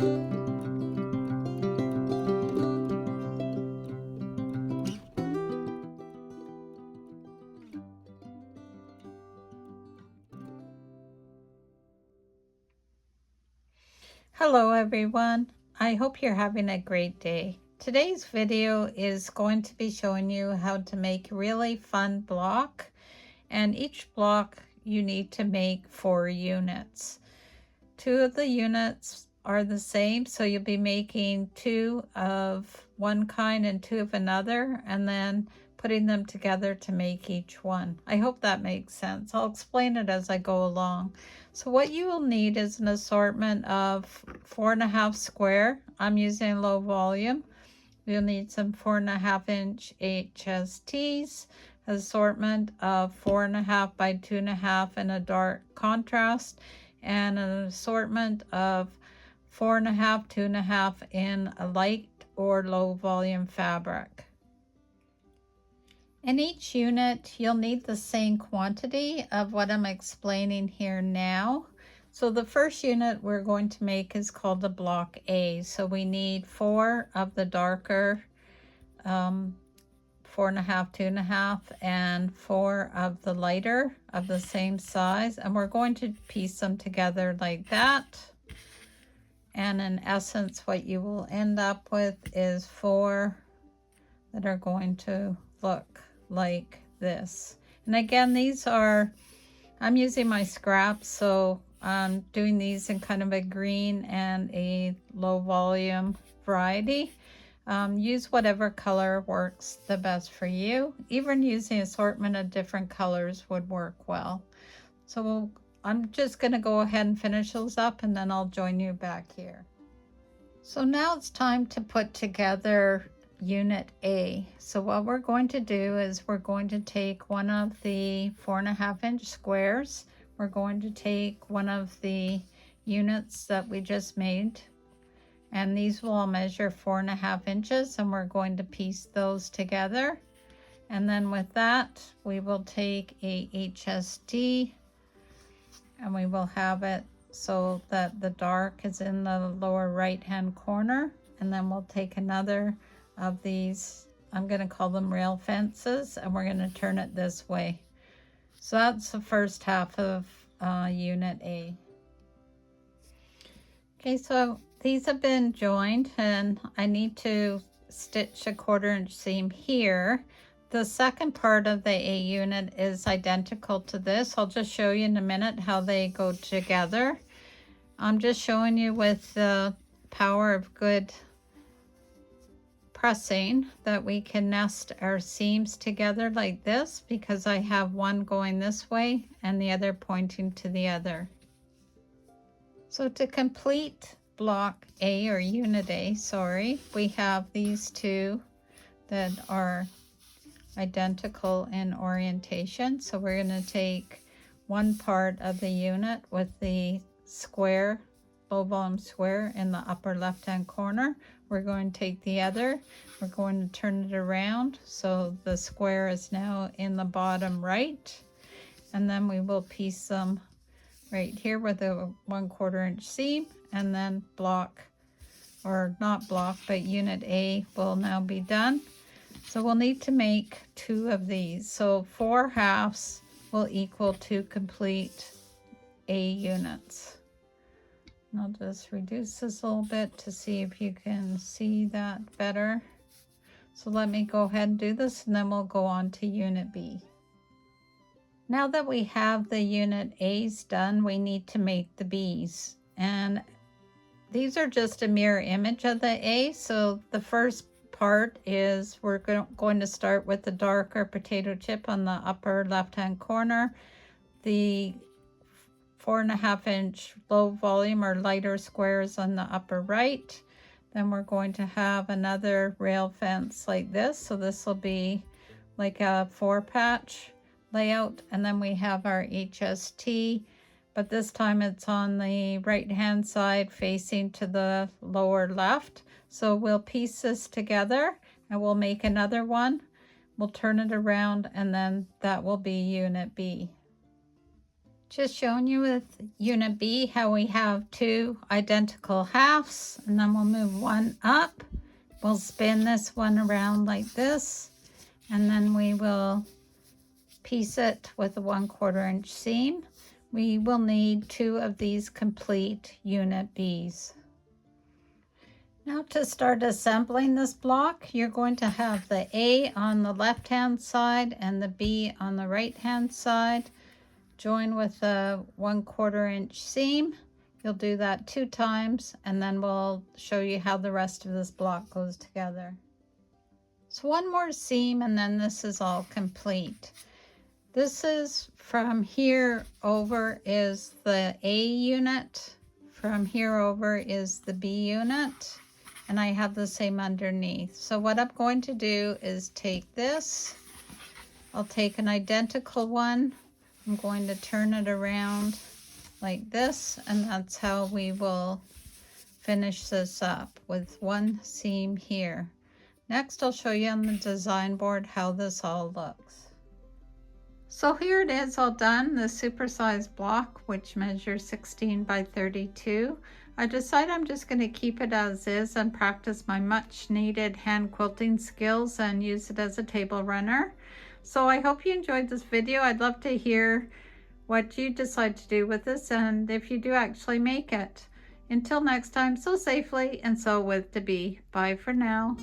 Hello everyone, I hope you're having a great day. Today's video is going to be showing you how to make a really fun block, and each block you need to make 4 units. 2 of the units are the same, so you'll be making 2 of one kind and 2 of another, and then putting them together to make each one. I hope that makes sense. I'll explain it as I go along. So what you will need is an assortment of 4.5 square. I'm using low volume. You'll need some 4.5 inch HSTs, assortment of 4.5 by 2.5 in a dark contrast, and an assortment of 4.5, 2.5 in a light or low volume fabric. In each unit, you'll need the same quantity of what I'm explaining here now. So the first unit we're going to make is called the block A. So we need 4 of the darker 4.5, 2.5, and 4 of the lighter of the same size. And we're going to piece them together like that. And in essence, what you will end up with is 4 that are going to look like this. And again, these are, I'm using my scraps, so I'm doing these in kind of a green and a low volume variety. Use whatever color works the best for you. Even using an assortment of different colors would work well. So I'm just going to go ahead and finish those up, and then I'll join you back here. So now it's time to put together Unit A. So what we're going to do is we're going to take one of the 4.5 inch squares. We're going to take one of the units that we just made, and these will all measure 4.5 inches, and we're going to piece those together. And then with that, we will take a HST, and we will have it so that the dark is in the lower right hand corner. And then we'll take another of these, I'm going to call them rail fences, and we're going to turn it this way. So that's the first half of Unit A. Okay, so these have been joined, and I need to stitch a 1/4 inch seam here. The second part of the A unit is identical to this. I'll just show you in a minute how they go together. I'm just showing you with the power of good pressing that we can nest our seams together like this, because I have one going this way and the other pointing to the other. So to complete block A, or unit A, sorry, we have these 2 that are identical in orientation. So we're going to take one part of the unit with the square, low volume square in the upper left hand corner. We're going to take the other, we're going to turn it around so the square is now in the bottom right, and then we will piece them right here with a 1/4 inch seam, and then block, or not block, but unit A will now be done. So we'll need to make 2 of these. So 4 halves will equal 2 complete A units. And I'll just reduce this a little bit to see if you can see that better. So let me go ahead and do this, and then we'll go on to Unit B. Now that we have the Unit A's done, we need to make the B's. And these are just a mirror image of the A. So the first part is we're going to start with the darker potato chip on the upper left hand corner, the 4.5 inch low volume or lighter squares on the upper right. Then we're going to have another rail fence like this. So this will be like a 4-patch layout. And then we have our HST, but this time it's on the right hand side facing to the lower left. So we'll piece this together and we'll make another one. We'll turn it around, and then that will be Unit B. Just showing you with Unit B how we have two identical halves, and then we'll move one up. We'll spin this one around like this, and then we will piece it with a 1/4 inch seam. We will need 2 of these complete Unit Bs. Now to start assembling this block, you're going to have the A on the left hand side and the B on the right hand side. Join with a 1/4 inch seam. You'll do that 2 times, and then we'll show you how the rest of this block goes together. So one more seam, and then this is all complete. This is from here over is the A unit. From here over is the B unit. And I have the same underneath. So what I'm going to do is take this. I'll take an identical one. I'm going to turn it around like this, and that's how we will finish this up with one seam here. Next, I'll show you on the design board how this all looks. So here it is all done, the supersized block, which measures 16 by 32. I decided I'm just going to keep it as is and practice my much needed hand quilting skills and use it as a table runner. So I hope you enjoyed this video. I'd love to hear what you decide to do with this and if you do actually make it. Until next time, sew safely and sew with Debee. Bye for now.